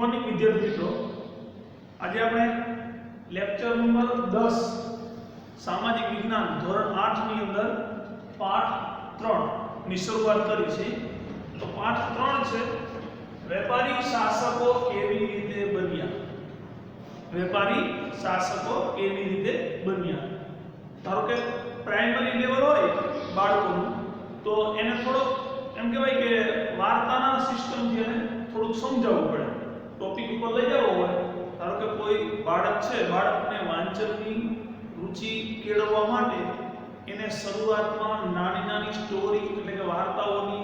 Morning વિદ્યાર્થી મિત્રો, આજે આપણે લેક્ચર નંબર 10 સામાજિક વિજ્ઞાન ધોરણ 8 ની અંદર પાઠ 3 ની શરૂઆત કરી છે। તો પાઠ 3 છે વેપારી શાસકો કેવી રીતે બન્યા। વેપારી શાસકો કેવી રીતે બન્યા। ધારો કે પ્રાઇમરી લેવલ હોય બાળકોનું તો એને થોડો એમ કહેવાય કે વાર્તાના સિસ્ટમથી એને થોડુંક સમજાવવું પડે। ટોપિક ઉપર લઈ જવો હોય, ધારો કે કોઈ બાળક છે, બાળકને વાંચનની રુચિ કેળવવા માટે એને શરૂઆતમાં નાની નાની સ્ટોરી એટલે કે વાર્તાઓની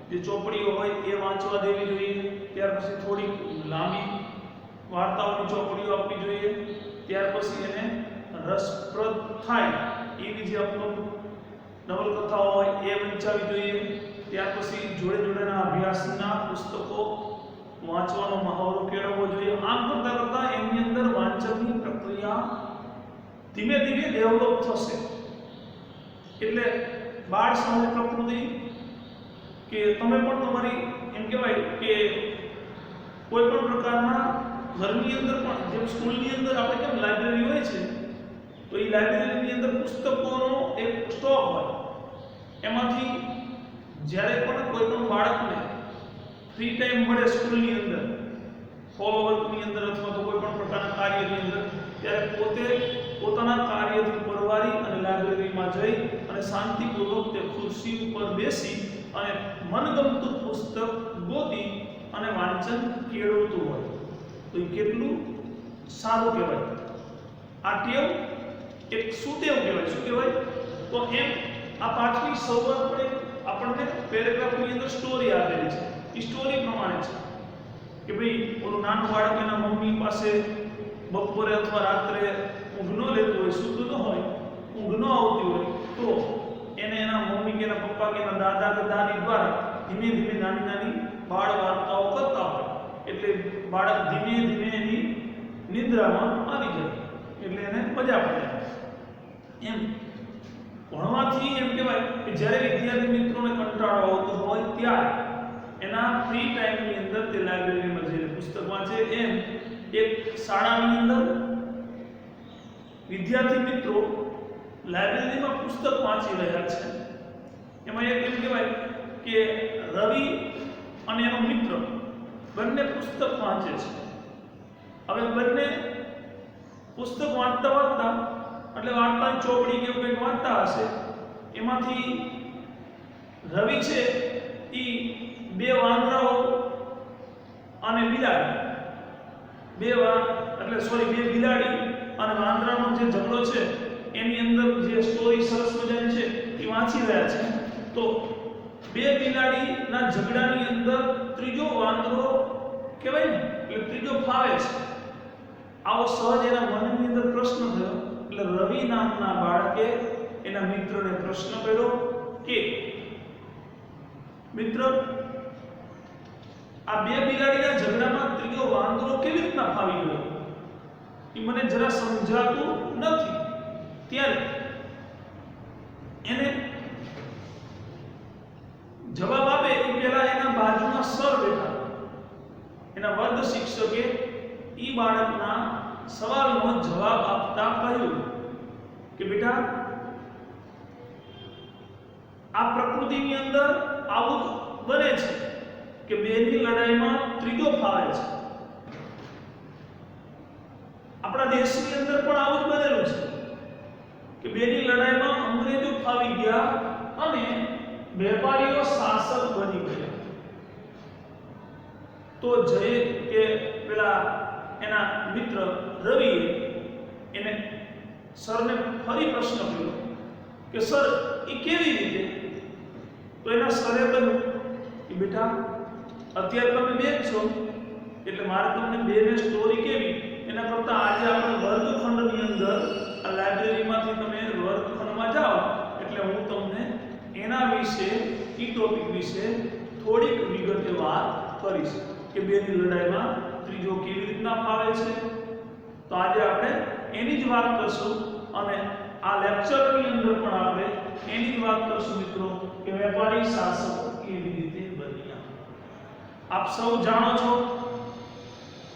જે ચોપડીઓ હોય એ વાંચવા દેવી જોઈએ। ત્યાર પછી થોડી લાંબી વાર્તાઓની ચોપડીઓ આપવી જોઈએ। ત્યાર પછી એને રસપ્રદ થાય એવી જે અમુક નવલકથાઓ હોય એ વંચાવી જોઈએ। ત્યાર પછી જોડે જોડેના અભ્યાસના પુસ્તકો વાંચવાનો મહાવરો કેળવવો જોઈએ। આમ કરતા કરતા એની અંદર વાંચનની પ્રક્રિયા ધીમે ધીમે ડેવલપ થશે। એટલે બાળ સમાજ પ્રકૃતિ કે તમે પણ તમારી એમ કહેવાય કે કોઈ પણ પ્રકારના ઘરની અંદર પણ જેમ સ્કૂલની અંદર આપણે કેમ લાઇબ્રેરી હોય છે, તો એ લાઇબ્રેરીની અંદર પુસ્તકોનો એક સ્ટોક હોય। એમાંથી જ્યારે પણ કોઈ પણ બાળકને ફ્રી ટાઈમ મળે સ્કૂલની અંદર, હોમવર્કની અંદર અથવા તો કોઈ પણ પ્રકારના કાર્યની અંદર, ત્યારે પોતે પોતાના કાર્યથી પરવારી અને લાઇબ્રેરીમાં જઈ અને શાંતિપૂર્વક તે ખુરશી ઉપર બેસી અને મનગમતું પુસ્તક ગોતી અને વાંચન કેળવતું હોય, તો એ કેટલું સારું કહેવાય। આ ટેવ એક સુટેવ કહેવાય। શું કહેવાય? તો એમ આ પાઠની શરૂઆત પડે આપણને પેરેગ્રાફની અંદર સ્ટોરી આપેલી છે। એ સ્ટોરી પ્રમાણે છે કે ભાઈ ઓલું નાનું બાળક એના મમ્મી પાસે બપોરે અથવા રાત્રે ઊંઘ ન લેતું હોય, સૂતું ન હોય, ઊંઘ ન આવતી હોય, તો એને એના મમ્મી કે એના પપ્પા કે એના દાદા કે દાદી દ્વારા ધીમે ધીમે નાની નાની બાળ વાર્તાઓ કરતા હોય, એટલે બાળક ધીમે ધીમે એની નિદ્રામાં આવી જાય, એટલે એને મજા પડે। એમ ભણવાથી એમ કહેવાય કે જ્યારે વિદ્યાર્થી મિત્રોને કંટાળો આવતો હોય ત્યારે એના ફ્રી ટાઈમની અંદર તે લાઇબ્રેરીમાં જઈને પુસ્તક વાંચે। એમ એક શાળાની અંદર વિદ્યાર્થી મિત્રો લાઇબ્રેરીમાં પુસ્તક વાંચી રહ્યા છે। એમાં એક એમ કહેવાય કે રવિ અને એનો મિત્ર બંને પુસ્તક વાંચે છે। હવે બંને પુસ્તક વાંચતા વાંચતા એટલે વાર્તાની ચોપડી કે કંઈક વાંચતા હશે, એમાંથી રવિ છે એ બે વાંદરાઓ અને બિલાડી બે બિલાડી અને વાંદરાનો જે ઝઘડો છે એની અંદર જે સ્ટોરી સરસ મજાની છે એ વાંચી રહ્યા છે। તો બે બિલાડીના ઝઘડાની અંદર ત્રીજો વાંદરો કહેવાય ને, એટલે ત્રીજો ફાવે છે। આવો સહજ એના મનની અંદર પ્રશ્ન થયો, એટલે રવિ નામના બાળકે એના મિત્રને પ્રશ્ન કર્યો કે મિત્ર, આ બે બિલાડીના ઝઘડામાં ત્રીજો વાંદરો કેવી રીતના ફાવી ગયો એ મને જરા સમજાતું નથી। ત્યારે એને જવાબ આપે એ પહેલા એના બાજુમાં સર બેઠા, એના વર્ગ શિક્ષકે એ બાળકના સવાલનો જવાબ આપતા કહ્યું કે બેટા, આ પ્રકૃતિની અંદર આવું બને છે કે બેની લડાઈમાં ત્રીજો ફાવે છે। આપણા દેશની અંદર પણ આવું જ બનેલું છે કે બેની લડાઈમાં અંગ્રેજો ફાવી ગયા અને વેપારીઓ શાસક બની ગયા। તો જય કે પેલા એના મિત્ર રવિએ એને સરને ફરી પ્રશ્ન કર્યો કે સર એ કેવી રીતે? તો એના સરે કહ્યું કે બેટા, અત્યારે તમે બે જ છો, એટલે મારે તમને બેને સ્ટોરી કેવી એના કરતાં આજે આપણે વર્ગખંડની અંદર આ લાઇબ્રેરીમાંથી તમે વર્ગખંડમાં જાઓ એટલે હું તમને એના વિશે એ ટોપિક વિશે થોડીક વિગતે વાત કરીશ કે બેની લડાઈમાં ત્રીજો કેવી રીતના ફાવે છે। તો આજે આપણે એની જ વાત કરશું અને આ લેક્ચરની અંદર પણ આપણે એની જ વાત કરશું મિત્રો કે વેપારી શાસકો કેવી રીતે બન્યા। આપ સૌ જાણો છો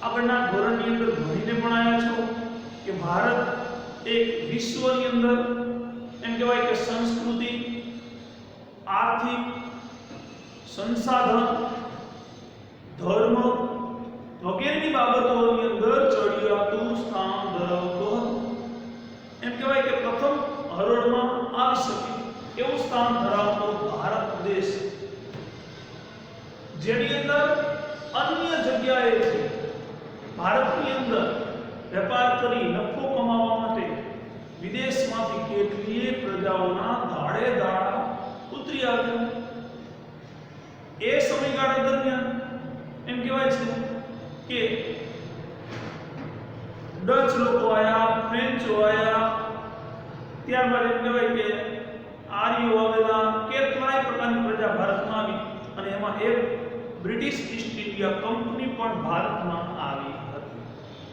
આગળના ધોરણની અંદર ભણીને પણ આવ્યા છો કે ભારત એક વિશ્વની અંદર એમ કહેવાય કે સંસ્કૃતિ, આર્થિક, સંસાધન, ધર્મ વગેરેની બાબતોની અંદર ચડિયાતું સ્થાન ધરાવતો હતો. એમ કહેવાય કે પ્રથમ હરોળમાં આવી શકે એવું સ્થાન ધરાવતો ભારત દેશ, જેની અંદર અન્ય જગ્યાએથી ભારતની અંદર વેપાર કરી નફો કમાવા માટે વિદેશમાંથી કેટલીય પ્રજાઓના દાડે દાડા ઉતરી આવ્યા. એ સમયગાળા દરમિયાન એમ કહેવાય છે કે ડચ લોકો આયા, ફ્રેન્ચો આયા, ત્યારબાદ એમ કહેવાય કે આર્યો આવેલા, કેટલાય પ્રકારની પ્રજા ભારતમાં આવી અને એમાં એક બ્રિટિશ ઈસ્ટ ઇન્ડિયા કંપની પણ ભારતમાં આવી હતી.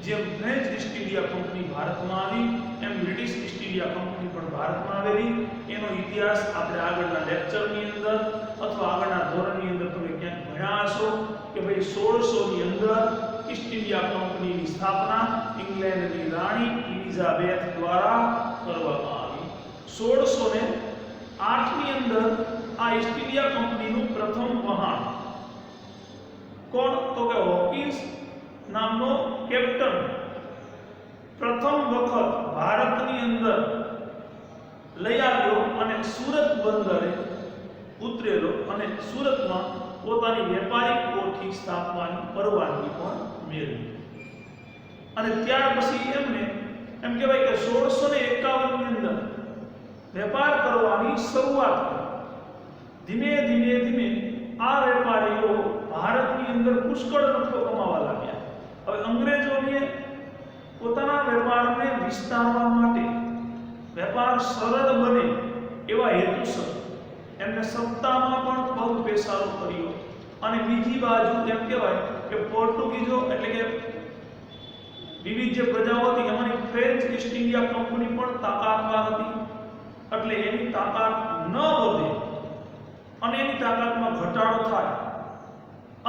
જેમ ફ્રેન્ચ ઈસ્ટ ઇન્ડિયા કંપની ભારતમાં આવી એમ બ્રિટિશ ઈસ્ટ ઇન્ડિયા કંપની પણ ભારતમાં આવેલી. એનો ઇતિહાસ આપણે આગળના લેક્ચરની અંદર અથવા આગળના ધોરણની અંદર તમે ક્યાંક ભણ્યા હશો કે ભાઈ 1600 ની અંદર ઈસ્ટ ઇન્ડિયા કંપનીની સ્થાપના ઇંગ્લેન્ડની રાણી એલિઝાબેથ દ્વારા કરવામાં આવી. 1608 ની અંદર આ ઈસ્ટ ઇન્ડિયા કંપનીનું પ્રથમ વહાણ કોણ તો કે હોકિન્સ નામનો કેપ્ટન પ્રથમ વખત ભારતની અંદર લઈ આવ્યો અને સુરત બંદરે ઉતરેલો અને સુરતમાં પોતાની વેપારી કોઠી સ્થાપવાની પરવાનગી પણ મેળવી. અને ત્યાર પછી એમને એમ કહેવાય કે 1651 ની અંદર વેપાર કરવાની શરૂઆત કરી. ધીમે ધીમે આ વેપારીઓ ભારતની અંદર પુષ્કળ નફો કમાવા લાગ્યા. હવે અંગ્રેજોને પોતાના વેપારને વિસ્તારવા માટે, વેપાર સરળ બને એવા હેતુસર એમને સત્તામાં પણ પગ પેસારો કર્યો. અને બીજી બાજુ એમ કહેવાય કે પોર્ટુગીઝો એટલે કે વિવિધ જે પ્રજાઓ હતી એમાંની ફ્રેન્ચ ઈસ્ટ ઇન્ડિયા કંપની પણ તાકાતવાર હતી. એટલે એની તાકાત ન વધે અને એની તાકાતમાં ઘટાડો થાય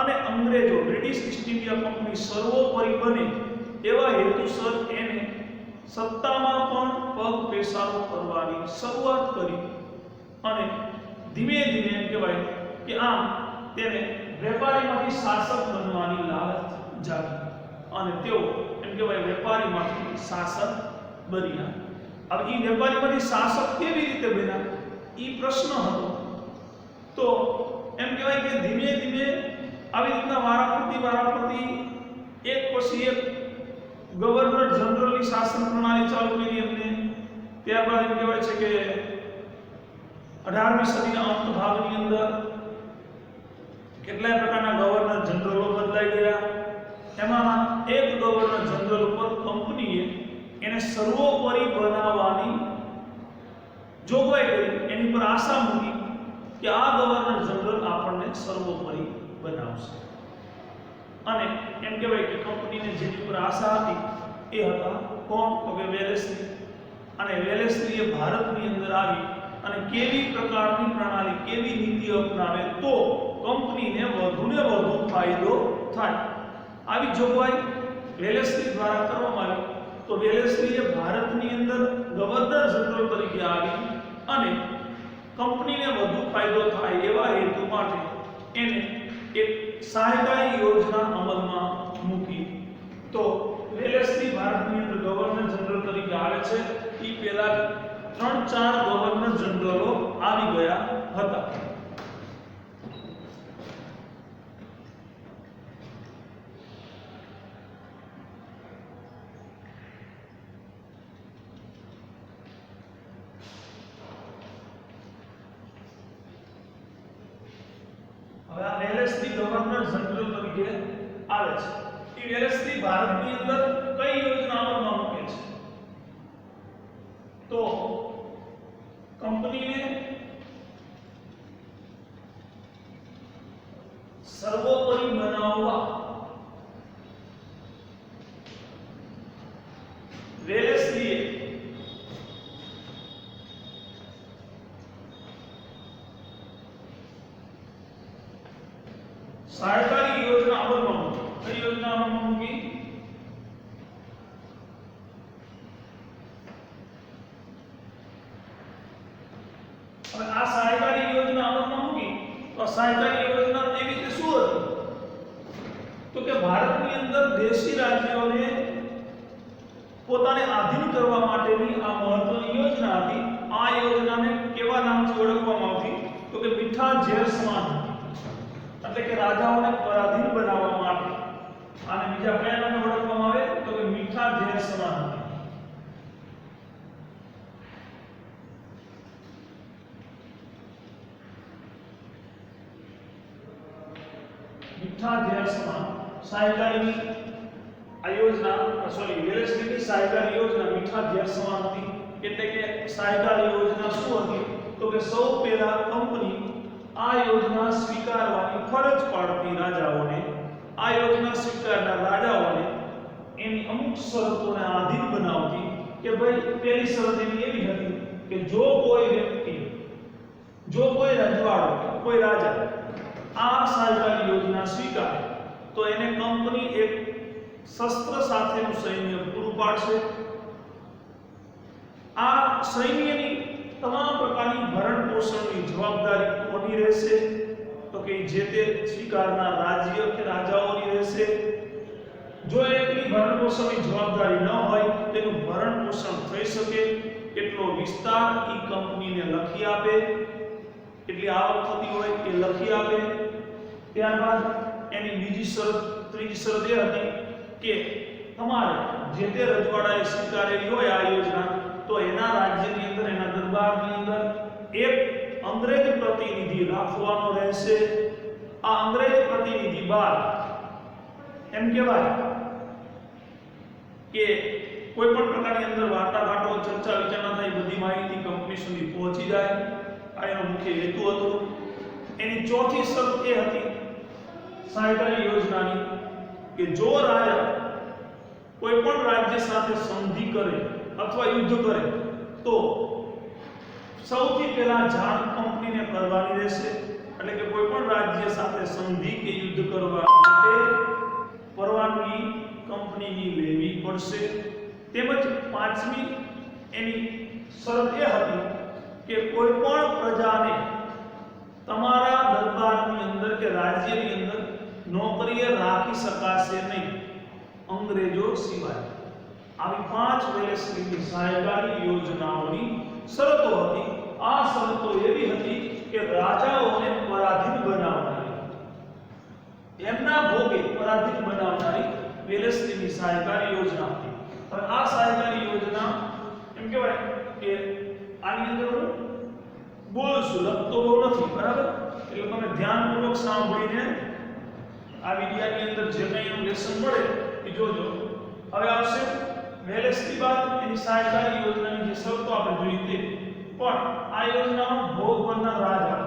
અને અંગ્રેજો બ્રિટિશ ઈસ્ટ ઇન્ડિયા કંપની સર્વોપરી બને એવા હેતુસર એને સત્તામાં પણ પગ પેસારો કરવાની શરૂઆત કરી. અને ધીમે ધીમે એમ કહેવાય કે આમ તેને વેપારીમાંથી શાસક બનવાની લાલચ જાગી અને તેઓ એમ કહેવાય વેપારીમાંથી શાસક બન્યા. હવે એ વેપારીમાંથી શાસક કેવી રીતે બન્યા એ પ્રશ્ન હતો. તો એમ કહેવાય કે ધીમે ધીમે આવી રીતના વારાફરતી એક પછી એક ગવર્નર જનરલની શાસન પ્રણાલી ચાલુ કરી એમને. ત્યારબાદ એમ કહેવાય છે કે 18મી સદીના અંત ભાગની અંદર કેટલાય પ્રકારના ગવર્નર જનરલો બદલાઈ ગયા. એમાં એક ગવર્નર જનરલ ઉપર કંપનીએ એને સર્વોપરી બનાવવાની જોગવાઈ કરી. એની પર આશા મૂકી કે આ ગવર્નર જનરલ આપણને સર્વોપરી બનાવશે. અને એમ કહેવાય કે કંપનીને જેની ઉપર આશા હતી એ હતા કોણ તો કે વેલેસ્લી. અને વેલેસ્લીએ ભારતની અંદર આવી અને કેવી પ્રકારની પ્રણાલી, કેવી નીતિ અપનાવે તો કંપનીને વધુને વધુ ફાયદો થાય આવી જોગવાઈ વેલેસ્લી દ્વારા કરવામાં આવી. તો વેલેસ્લીએ ભારતની અંદર ગવર્નર જનરલ તરીકે આવી અને કંપનીને વધુ ફાયદો થાય એવા હેતુ માટે એને એક સહાયતા યોજના અમલમાં મૂકી. તો વેલેસ્લી ભારતની અંદર ગવર્નર જનરલ તરીકે આવે છે. એ પહેલા 3-4 ગવર્નર જનરલો આવી ગયા હતા. હવે આ વેલેસ્લી ગવર્નર જનરલ તરીકે આવે છે. એ વેલેસ્લી ભારતની અંદર કઈ યોજના અમલમાં મૂકે છે તો કંપનીને સર્વોપરી બનાવવા વેલેસ્લીએ સહકારી યોજના અમલમાં મૂકી. કઈ યોજના અમલમાં મૂકી? સહાયકારી યોજના એવી રીતે શું હતી તો કે ભારતની અંદર દેશી રાજ્યોને પોતાને આધીન કરવા માટેની આ મહત્વની યોજના હતી। આ યોજનાને કેવા નામથી ઓળખવામાં આવતી તો કે મીઠા ઝેર સમાન હતી, એટલે કે રાજાઓને પરાધીન બનાવવા માટે આને બીજા કયા નામે ઓળખવામાં આવે તો કે મીઠા ઝેર સમાન હતી। મીઠા ઝેર સમાન સહાયકારી આ યોજના વેલેસ્લીની સહાયકારી યોજના મીઠા ઝેર સમાન હતી। એટલે કે સહાયકારી યોજના શું હતી તો કે સૌ પહેલા કંપની આ યોજના સ્વીકારવાની ફરજ પાડતી રાજાઓને। આ યોજના સ્વીકારનાર રાજાઓને એની અમુક શરતોને આધીન બનાવતી કે ભાઈ પહેલી શરત એની એવી હતી કે જો કોઈ વ્યક્તિ, જો કોઈ રજવાડો, કોઈ રાજા આ સહાયકારી યોજના સ્વીકારે તો એને કંપની એક શસ્ત્ર સાથેનું સૈન્ય પૂરું પાડશે। આ સૈન્યની તમામ પ્રકારની ભરણ પોષણની જવાબદારી કોની રહેશે તો કે જે તે સ્વીકારનાર રાજ્ય કે રાજાઓની રહેશે। જો એટલી ભરણ પોષણની જવાબદારી ન હોય, તેનું ભરણ પોષણ થઈ શકે એટલો વિસ્તાર ઈ કંપનીને લખી આપે, એટલી આવક થતી હોય એ લખી આપે। ત્યારબાદ એની બીજી શરત, ત્રીજી શરત એ હતી કે તમારે જે તે રજવાડાએ સ્વીકારેલી હોય આ યોજના તો એના રાજ્યની અંદર, એના દરબારની અંદર એક અંગ્રેજ પ્રતિનિધિ રાખવાનો રહેશે। આ અંગ્રેજ પ્રતિનિધિ બાદ એમ કહેવાય કે કોઈ પણ પ્રકારની અંદર વાટાઘાટો, ચર્ચા વિચારણા થાય, બધી માહિતી કંપની સુધી પહોંચી જાય, આ એનો મુખ્ય હેતુ હતો। એની ચોથી શરત એ હતી સહાયકારી યોજનાની કે જો રાજા કોઈ પણ રાજ્ય સાથે સંધિ કરે અથવા યુદ્ધ કરે તો સૌથી પહેલા જાણ કંપનીને કરવાની રહેશે। એટલે કે કોઈ પણ રાજ્ય સાથે સંધિ કે યુદ્ધ કરવા માટે પરવાનગી કંપનીની લેવી પડશે। તેમજ પાંચમી એની શરત એ હતી કે કોઈ પણ પ્રજાને તમારા દરબારની અંદર કે રાજ્યની અંદર નોકરીએ રાખી શકાશે નહીં અંગ્રેજો સિવાય। આવી 5 વેલેસ્લીની સહાયકારી યોજનાઓની શરતો હતી। આ શરતો એવી હતી કે રાજાઓને પરાધીન બનાવનારી, એમના ભોગે પરાધીન બનાવનારી વેલેસ્લીની સહાયકારી યોજના હતી। હવે આ સહાયકારી યોજના એમ કહેવાય કે આની અંદર હું બોલું છું, લખતો બહુ નથી, બરાબર? એટલે તમે ધ્યાનપૂર્વક સાંભળીને આ વિડિયાની અંદર જે કંઈ એનું લેસન મળે એ જોજો। હવે આવશે વેલેસ્લી બાદ એની સહાયકારી યોજનાની જે શરતો આપણે જોઈ તે, પણ આ યોજનાનો ભોગ બનનાર રાજા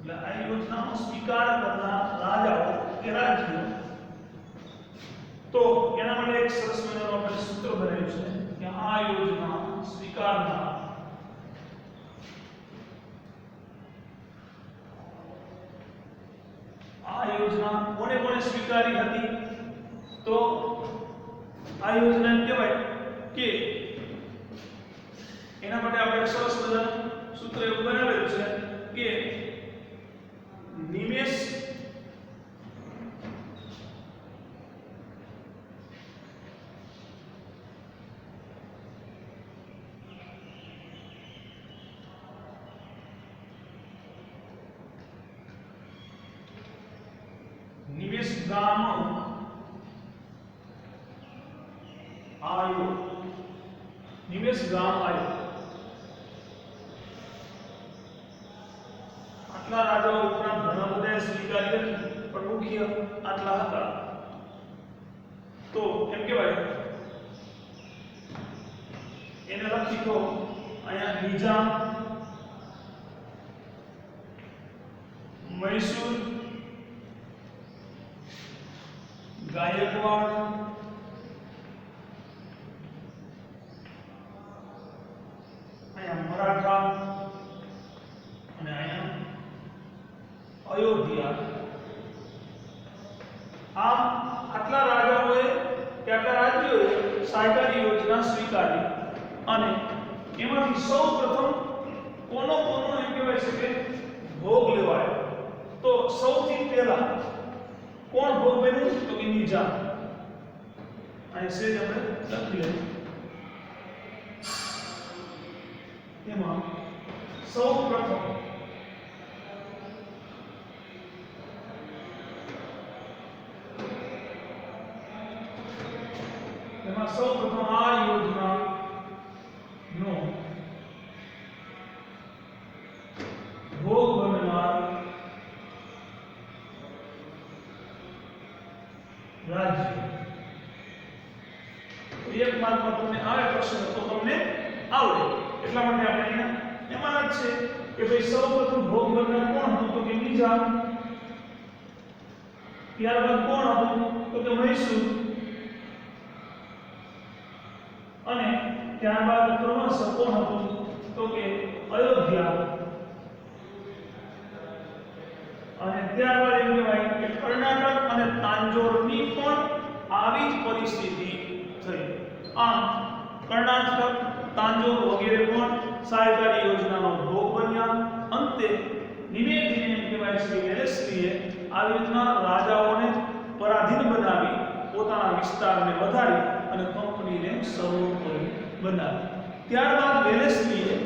એટલે આ યોજનાનો સ્વીકાર કરનાર રાજાઓ કે રાજ્યો, તો એના માટે એક સરસ મજાનું આપણે સૂત્ર બનેલું છે કે આ યોજના સ્વીકારનાર આ યોજના કોને કોને સ્વીકારી હતી તો આ યોજના એમ કહેવાય કે એના માટે આપણે એક સરસ મજાનું સૂત્ર એવું બનાવેલું છે કે નિમેષ ગામ આયો, નિમેષ ગામ આયો। આટલા રાજાઓ ઉપરાંત ઘણા બધા સ્વીકારી હતી, પણ મુખ્ય આટલા હતા। તો એમ કહેવાય એને લખી તો અહીંયા નિજામ, મૈસૂર, ગાયકવાડ, અહીંયા મરાઠા અને અહીંયા અયોધ્યા. આમ આટલા રાજાઓએ કે આટલા રાજ્યોએ સહકારી યોજના સ્વીકારી અને એમાંથી સૌ પ્રથમ કોનો એમ કહેવાય છે કે ભોગ લેવાયો. તો સૌથી પહેલા કોણ ભોગ બન્યું? તો કે નિજામ. અહીં સેજ આપણે લખી લઈએ. એમાં સૌ પ્રથમ આ યોજના નો ભોગ બનનાર રાજ્ય. એક માર્કમાં તમને આવે પ્રશ્ન તો તમને આવડે એટલા માટે આપણે અહીંયા એમાં જ છે કે ભાઈ સૌપ્રથમ ભોગ બનનાર કોણ હતું? તો કે નિજામ. ત્યારબાદ કોણ હતું? તો કે મૈસૂર. અને ત્યારબાદ ક્રમશઃ કોણ હતું? તો કે અયોધ્યા. અને ત્યારબાદ એમ કહેવાય કે કર્ણાટક અને તાંજોરની પણ આવી જ પરિસ્થિતિ થઈ. આમ કર્ણાટક, તાંજોર વગેરે પણ સહકારી યોજનાનો ભોગ બન્યા. અંતે ધીમે ધીમે એમ કહેવાય છે કે વેલેસ્લીએ આવી રીતના રાજાઓને પરાધીન બનાવી પોતાના વિસ્તારને વધારી અને કંપનીને સર્વોપરી બનાવી. ત્યારબાદ વેલેસ્લીએ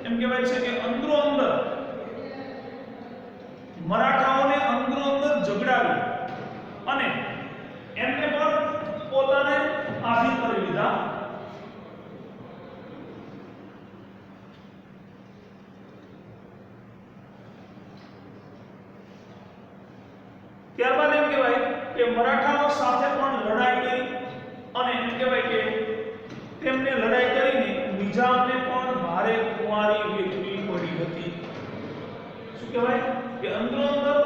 એમ કહેવાય છે કે અંદરો અંદર મરાઠાઓને અંદરો અંદર ઝઘડાવી અને એમને પણ પોતાને આધીન કરી લીધા. ત્યારબાદ એમ કહેવાય કે મરાઠાઓ સાથે પણ લડાઈ કરી અને એમ કહેવાય કે તેમને લડાઈ કરીને નિજામને પણ ભારે ખુમારી વેઠવી પડી હતી. શું કહેવાય કે અંદરો અંદર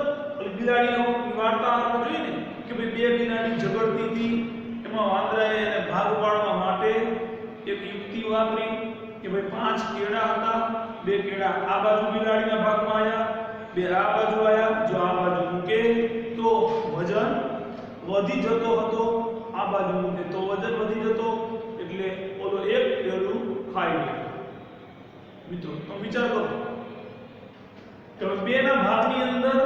બિલાડીઓ વાર્તા આપણે જોઈએ ને કે ભાઈ બે બિલાડી ઝઘડતી હતી. એમાં વાંદરાએ એને ભાગ પાડવા માટે એક યુક્તિ વાપરી કે ભાઈ 5 કેળા હતા. 2 કેળા આ બાજુ બિલાડીના ભાગમાં આવ્યા, 2 આ બાજુ આવ્યા. જો આ બાજુ મૂકે તો વજન વધી જતો હતો, આ બાજુ મૂકે તો વજન વધી જતો, એટલે ઓલો એક કેળું ખાઈ લે. મિત્રો તો વિચાર કરો કે બે ના ભાગની અંદર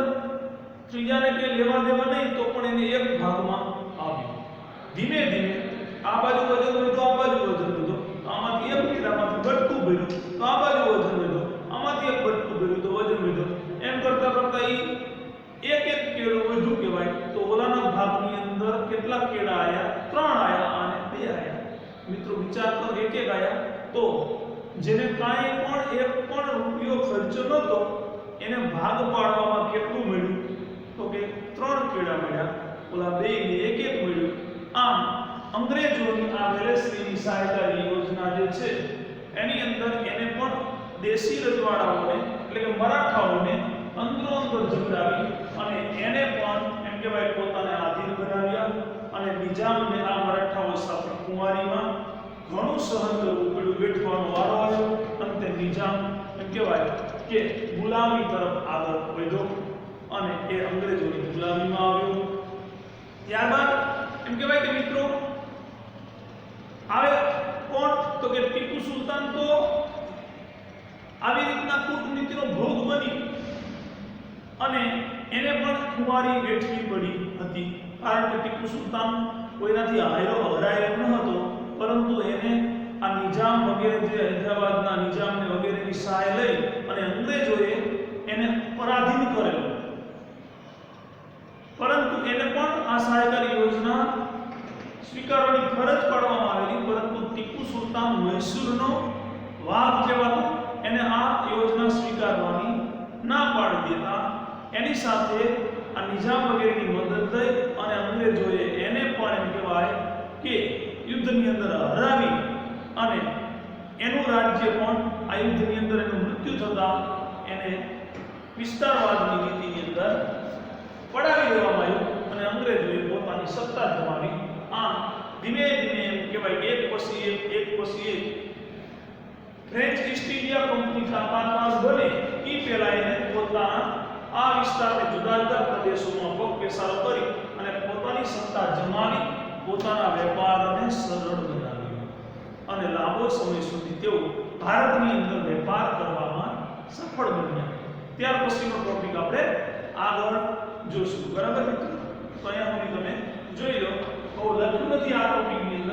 ત્રીજાને કે લેવા દેવા નહીં તો પણ એને એક ભાગમાં આવ્યું. ધીમે ધીમે આ બાજુ વજન વધ્યો, આ બાજુ વજન વધ્યો. આમાંથી એક કેળામાંથી બટકું ભર્યું તો આ બાજુ વજન વધ્યો, આમાંથી એક બટકું ભર્યું તો વજન વધ્યો. એમ કરતા કરતા એક કેળું વધુ કહેવાય. તો ઓલાના ભાગની અંદર કેટલા કેળા આયા? 3 આયા અને 2 આયા. મિત્રો વિચાર કરો, એક આયા તો જેને કાંઈ પણ એક પણ રૂપિયો ખર્ચો નહોતો એને ભાગ પાડવામાં કેટલું મળ્યું? તો કે 3 કેળા મળ્યા. ઓલા બેયને એક મળ્યું. આમ અંગ્રેજોની આ વેલેસ્લીની સહકારી યોજના જે છે એની અંદર એને પણ દેશી રજવાડાઓને એટલે કે મરાઠાઓને અંદરો અંદર ઝઘડાવી અને એને પણ એમ કહેવાય પોતાને આધીન બનાવ્યા. અને નિજામને આ મરાઠાઓ સાથે કુમારીમાં ઘણું સહન કરવું પડ્યું, બેઠવાનો વારો આવ્યો. અંતે નિજામ એમ કહેવાય કે ગુલામી તરફ આગળ વધ્યો અને એ અંગ્રેજોની ગુલામીમાં આવ્યો. ત્યારબાદ એમ કહેવાય કે મિત્રો આવે કોણ? તો કે ટીપુ સુલતાન તો આવી રીતના કૂટનીતિનો ભોગ બની અને એને પણ ખુમારી વેઠવી પડી હતી. કારણ કે ટીપુ સુલતાન કોઈનાથી હરાયો ન હતો, પરંતુ એને આ નિજામ વગેરે જે હૈદરાબાદના નિજામને વગેરેની સહાય લઈ અને અંગ્રેજોએ એને પરાધીન કરેલો. પરંતુ એને પણ આ સહકારી યોજના સ્વીકારવાની ફરજ પાડવામાં આવેલી. પરંતુ ટીપુ સુલતાન મૈસૂરનો વાઘ કહેવાતો, એને આ યોજના સ્વીકારવાની ના પાડી દેતા એની સાથે આ નિજામ વગેરેની મદદ લઈ અને અંગ્રેજોએ એને પણ એમ કહેવાય કે યુદ્ધની અંદર હરાવી અને એનું રાજ્ય પણ આ યુદ્ધની અંદર એનું મૃત્યુ થતા એને વિસ્તારવાદની નીતિની અંદર પછી એક પછી એક ફ્રેન્ચ ઈસ્ટ ઇન્ડિયા કંપની સ્થાપનાર બને એ પહેલા એને પોતાના આ વિસ્તારને જુદા જુદા પ્રદેશોમાં પગ પેસારો કરી અને પોતાની સત્તા જમાવી પોતાના વેપારને સરળ બનાવ્યો અને લાંબો સમય સુધી તેઓ ભારતની અંદર વેપાર કરવામાં સફળ બન્યા. ત્યાર પછીનો ટોપિક આપણે આગળ જોશું. બરાબર મિત્રો? તો અહીંયા સુધી તમે જોઈ લો. બહુ લખ્યું નથી આ ટોપિકની અંદર.